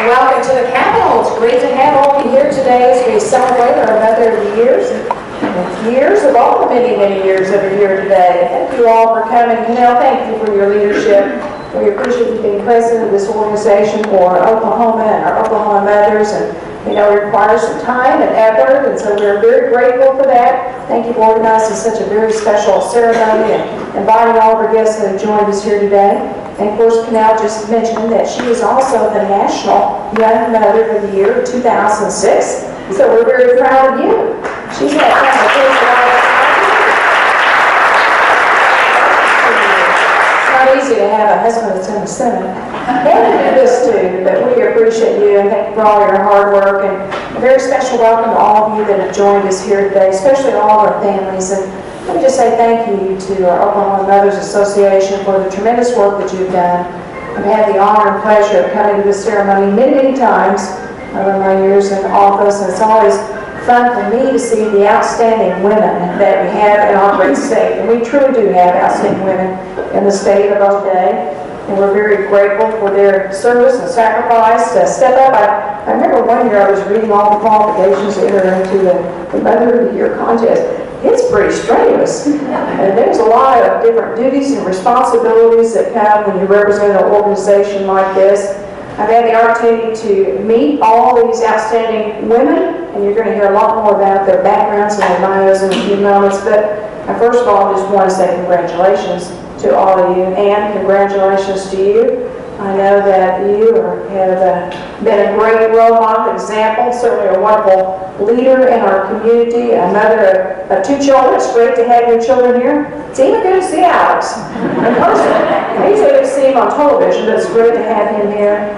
welcome to the Capitol. It's great to have all of you here today as we celebrate our Mother of the Years. Years of all the many, many years that are here today. Thank you all for coming. Thank you for your leadership. We appreciate you being president of this organization for Oklahoma and our Oklahoma mothers. And it requires some time and effort, and so we're very grateful for that. Thank you for organizing such a very special ceremony and inviting all of our guests that have joined us here today. And of course, Canal just mentioned that she is also the National Young Mother of the Year 2006. So we're very proud of you. She's had time to take a lot of time. It's not easy to have a husband that's in the Senate. And this too, but we appreciate you and thank you for all your hard work. And a very special welcome to all of you that have joined us here today, especially all of our families. And let me just say thank you to our Oklahoma Mothers Association for the tremendous work that you've done. I've had the honor and pleasure of coming to this ceremony many, many times over my years in office, and it's always fun for me to see the outstanding women that we have in our great state. And we truly do have outstanding women in the state of Oklahoma. And we're very grateful for their service and sacrifice to step up. I remember one year I was reading all the qualifications to enter into the Mother of the Year contest. It's pretty strenuous. And there's a lot of different duties and responsibilities that come when you represent an organization like this. I've had the opportunity to meet all these outstanding women, and you're going to hear a lot more about their backgrounds and their bios in a few moments. But first of all, I just want to say congratulations to all of you, and congratulations to you. I know that you have been a great role model example, certainly a wonderful leader in our community, a mother of two children. It's great to have your children here. It's even good to see Alex in person. I usually get to see him on television, but it's great to have him here.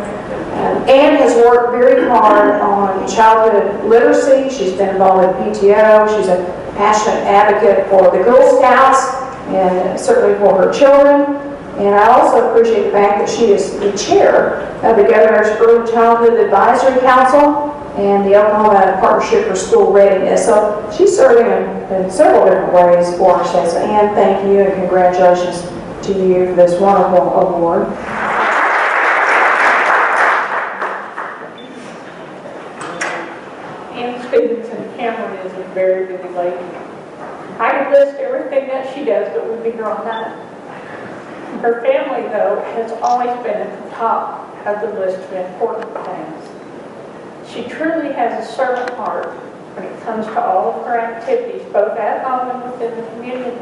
Anne has worked very hard on childhood literacy. She's been involved with PTO. She's a passionate advocate for the Girl Scouts and certainly for her children. And I also appreciate the fact that she is the chair of the Governor's Early Childhood Advisory Council and the Oklahoma Partnership for School Readiness. So she's serving in several different ways for our state. So Anne, thank you and congratulations to you for this wonderful award. Ann Stevenson Cameron is a very busy lady. I could list everything that she does, but we'd be here all night. Her family, though, has always been at the top of the list of important things. She truly has a servant heart when it comes to all of her activities, both at home and within the community.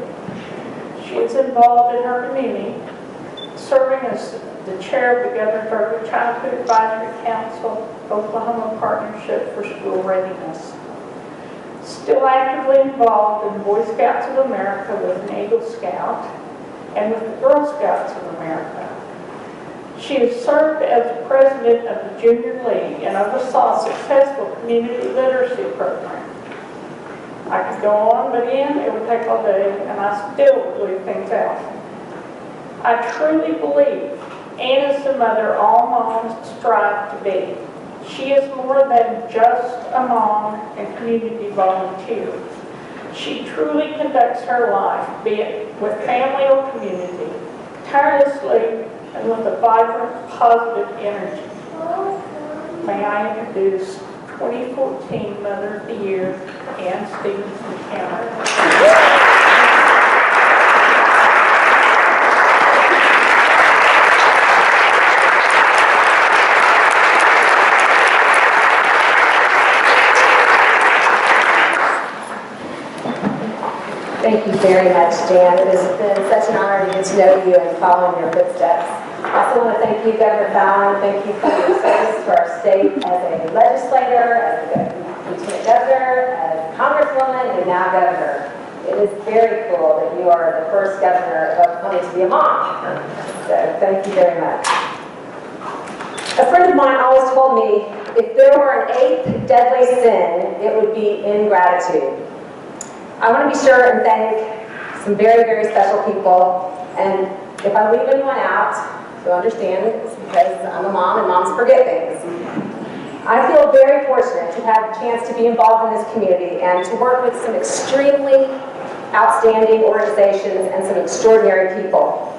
She is involved in her community, serving as the chair of the Governor's Early Childhood Advisory Council, Oklahoma Partnership for School Readiness. Still actively involved in the Boy Scouts of America with an Eagle Scout and with the Girl Scouts of America. She has served as the president of the Junior League and oversaw a successful community literacy program. I could go on, but again, it would take all day, and I still would leave things out. I truly believe Anne is the mother all moms strive to be. She is more than just a mom and community volunteer. She truly conducts her life, be it with family or community, tirelessly and with a vibrant, positive energy. May I introduce 2014 Mother of the Year, Ann Stevenson Cameron. Thank you very much, Jan. It has been such an honor to get to know you and follow in your footsteps. I also want to thank you, Governor Fallon. Thank you for your service to our state as a legislator, as a lieutenant governor, as congresswoman, and now governor. It is very cool that you are the first governor of Oklahoma to be a mom. So thank you very much. A friend of mine always told me, if there were an eighth deadly sin, it would be ingratitude. I want to be sure and thank some very, very special people, and if I leave anyone out, you'll understand it's because I'm a mom and moms forget things. I feel very fortunate to have the chance to be involved in this community and to work with some extremely outstanding organizations and some extraordinary people.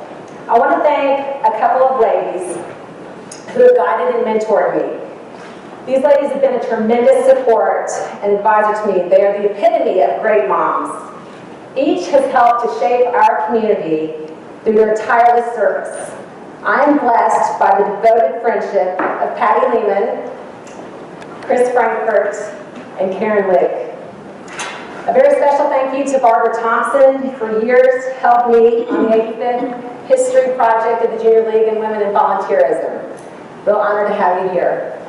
I want to thank a couple of ladies who have guided and mentored me. These ladies have been a tremendous support and advisor to me. They are the epitome of great moms. Each has helped to shape our community through their tireless service. I am blessed by the devoted friendship of Patty Lehman, Chris Frankfurt, and Karen Lick. A very special thank you to Barbara Thompson, who for years helped me on the 85th History Project of the Junior League and Women in Volunteerism. Real honor to have you here.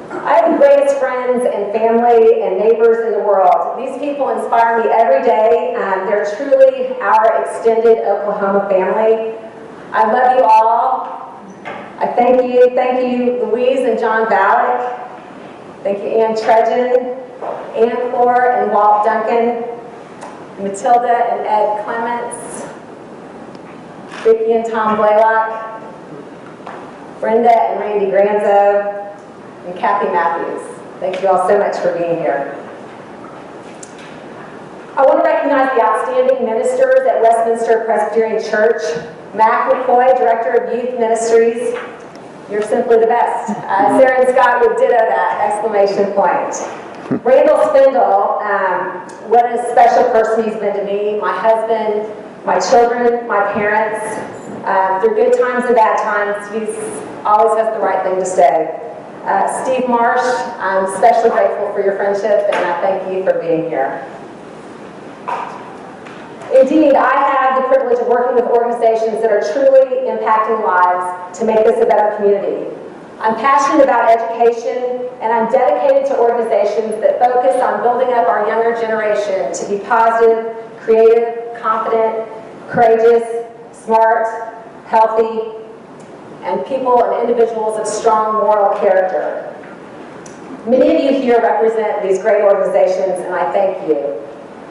I have the greatest friends and family and neighbors in the world. These people inspire me every day. They're truly our extended Oklahoma family. I love you all. I thank you, Louise and John Valek. Thank you, Ann Trudgeon, Ann Clore and Walt Duncan, Matilda and Ed Clements, Vicki and Tom Blaylock, Brenda and Randy Granzo, and Kathy Matthews. Thank you all so much for being here. I want to recognize the outstanding ministers at Westminster Presbyterian Church. Mac McCoy, Director of Youth Ministries. You're simply the best. Sarah and Scott would ditto that, exclamation point. Randall Spindle, what a special person he's been to me, my husband, my children, my parents. Through good times and bad times, he's always has the right thing to say. Steve Marsh, I'm especially grateful for your friendship, and I thank you for being here. Indeed, I have the privilege of working with organizations that are truly impacting lives to make this a better community. I'm passionate about education, and I'm dedicated to organizations that focus on building up our younger generation to be positive, creative, confident, courageous, smart, healthy, and people and individuals of strong moral character. Many of you here represent these great organizations, and I thank you.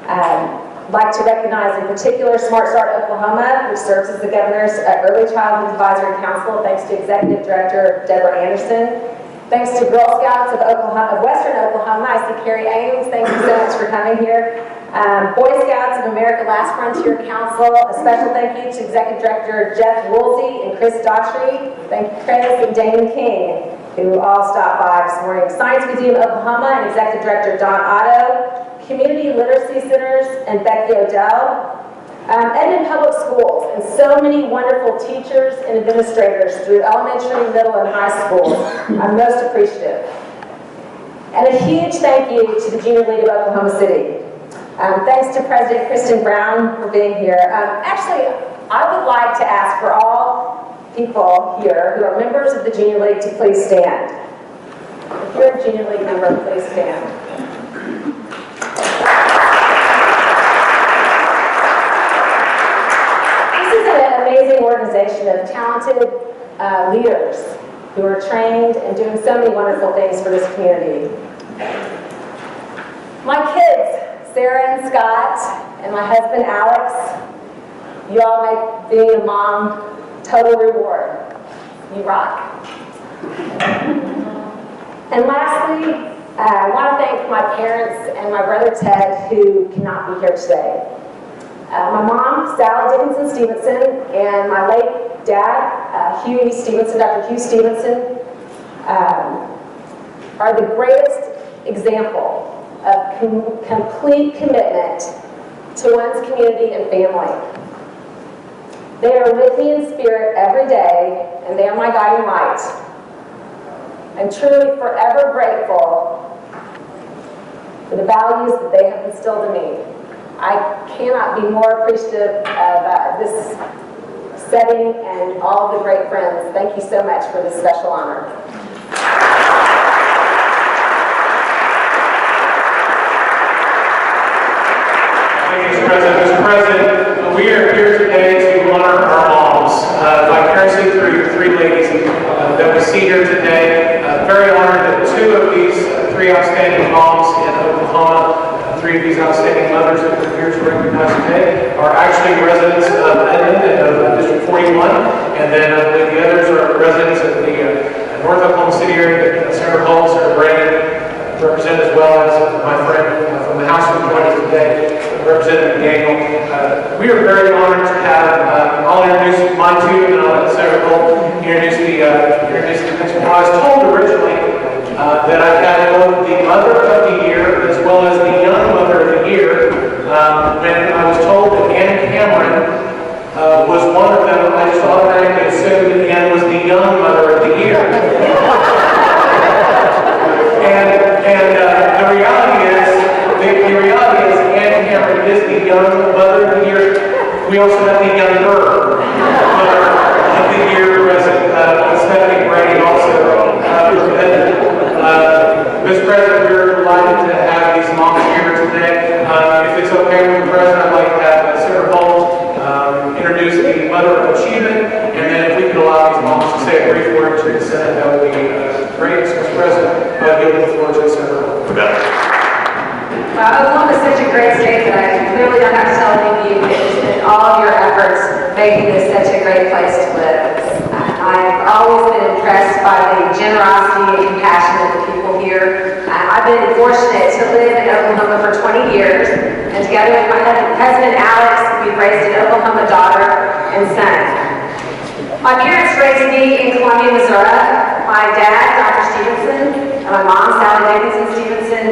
I'd like to recognize in particular Smart Start Oklahoma, which serves as the Governor's Early Childhood Advisory Council, thanks to Executive Director Deborah Anderson. Thanks to Girl Scouts of Western Oklahoma. I see Carrie Ames. Thank you so much for coming here. Boy Scouts of America Last Frontier Council. A special thank you to Executive Director Jeff Woolsey and Chris Daughtry. Thank you, Chris, and Damon King, who all stopped by this morning. Science Museum Oklahoma and Executive Director Don Otto. Community Literacy Centers and Becky Odell. Edmond Public Schools, and so many wonderful teachers and administrators through elementary, middle, and high school. I'm most appreciative. And a huge thank you to the Junior League of Oklahoma City. Thanks to President Kristen Brown for being here. Actually, I would like to ask for all people here who are members of the Junior League to please stand. If you're a Junior League member, please stand. Amazing organization of talented leaders who are trained and doing so many wonderful things for this community. My kids, Sarah and Scott, and my husband Alex, you all make being a mom total reward. You rock. And lastly, I want to thank my parents and my brother Ted, who cannot be here today. My mom, Sally Dickinson Stevenson, and my late dad, Huey Stevenson, Dr. Hugh Stevenson, are the greatest example of complete commitment to one's community and family. They are with me in spirit every day, and they are my guiding light. I'm truly forever grateful for the values that they have instilled in me. I cannot be more appreciative of this setting and all of the great friends. Thank you so much for this special honor. Thank you, Mr. President. Mr. President, we are here today to honor our moms, vicariously through three ladies that we see here today. Very honored that two of these three outstanding moms in Oklahoma, three of these outstanding mothers that we're here to recognize today are actually residents of Edmond and of District 41, and then I believe the others are residents of the North Oklahoma City area that Senator Holmes or Brandon represent, as well as my friend from the House who joined us today, Representative Daniel. We are very honored to have, I'll introduce my two, and I'll let Senator Holmes introduce the next one. I was told originally that I had both the Mother of the Year as well as the Young Mother of the Year. When I was told that Ann Cameron was one of them, I just automatically assumed that Ann was the Young Mother of the Year. And the reality is Ann Cameron is the Young Mother of the Year. We also have the Younger Mother of the Year present, Stephanie Brady also. Mr. President, we're delighted to have these moms here today. If it's okay with the President, I'd like to have Sarah Bolt introduce the Mother of Achievement, and then if we could allow these moms to say a brief word to the Senate, that would be great. Mr. President, I'll give the floor to Senator Bolt. Oklahoma is such a great state that I clearly don't have to tell you in all of your efforts making this such a great place to live. I've always been impressed by the generosity and compassion of the people here. I've been fortunate to live in Oklahoma for 20 years, and together with my husband Alex, we've raised an Oklahoma daughter and son. My parents raised me in Columbia, Missouri. My dad, Dr. Stevenson, and my mom, Sally Dickinson Stevenson,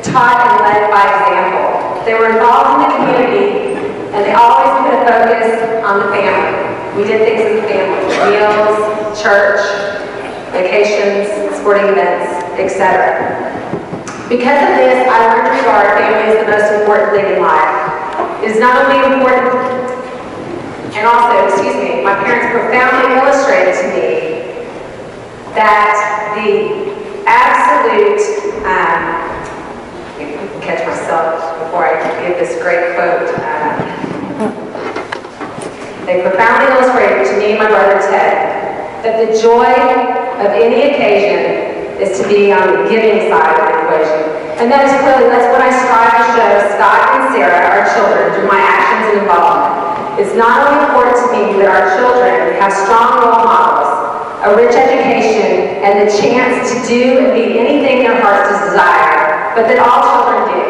taught and led by example. They were involved in the community, and they always put a focus on the family. We did things as a family: meals, church, vacations, sporting events, etc. Because of this, I learned to regard family as the most important thing in life. It is not only important, and also, my parents profoundly illustrated to me that the absolute, catch myself before I give this great quote. They profoundly illustrated to me and my brother Ted that the joy of any occasion is to be on the giving side of the equation. And that's what I strive to show Scott and Sarah, our children, through my actions and involvement. It's not only important to me that our children have strong role models, a rich education, and the chance to do and be anything their hearts desire, but that all children do.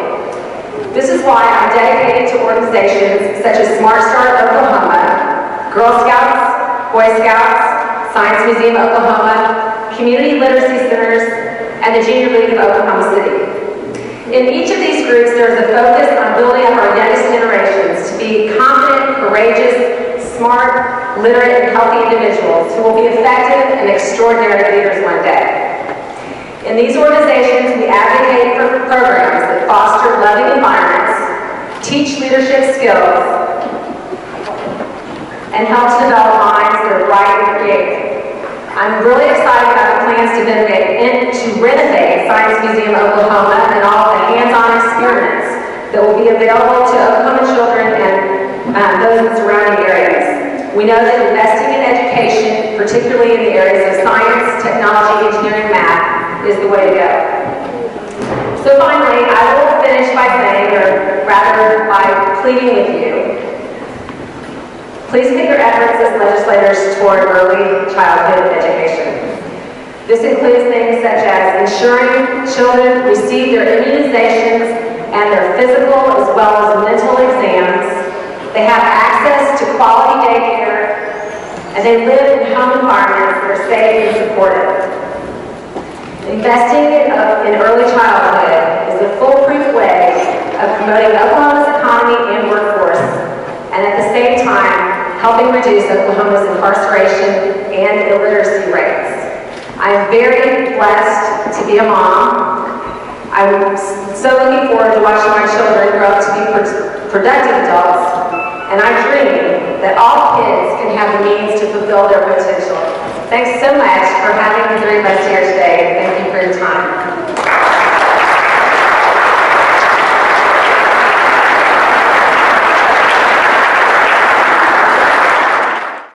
This is why I'm dedicated to organizations such as Smart Start Oklahoma, Girl Scouts, Boy Scouts, Science Museum Oklahoma, Community Literacy Centers, and the Junior League of Oklahoma City. In each of these groups, there is a focus on building up our youngest generations to be confident, courageous, smart, literate, and healthy individuals who will be effective and extraordinary leaders one day. In these organizations, we advocate for programs that foster loving environments, teach leadership skills, and help to develop minds that are bright and creative. I'm really excited about the plans to renovate Science Museum Oklahoma and all the hands-on experiments that will be available to Oklahoma children and those in surrounding areas. We know that investing in education, particularly in the areas of science, technology, engineering, math, is the way to go. So finally, I will finish by saying, or rather by pleading with you, please put your efforts as legislators toward early childhood education. This includes things such as ensuring children receive their immunizations and their physical as well as mental exams. They have access to quality daycare, and they live in home environments that are safe and supportive. Investing in early childhood is a foolproof way of promoting Oklahoma's economy and workforce, and at the same time, helping reduce Oklahoma's incarceration and illiteracy rates. I am very blessed to be a mom. I'm so looking forward to watching my children grow up to be productive adults, and I dream that all kids can have the means to fulfill their potential. Thanks so much for having the three of us here today. Thank you for your time.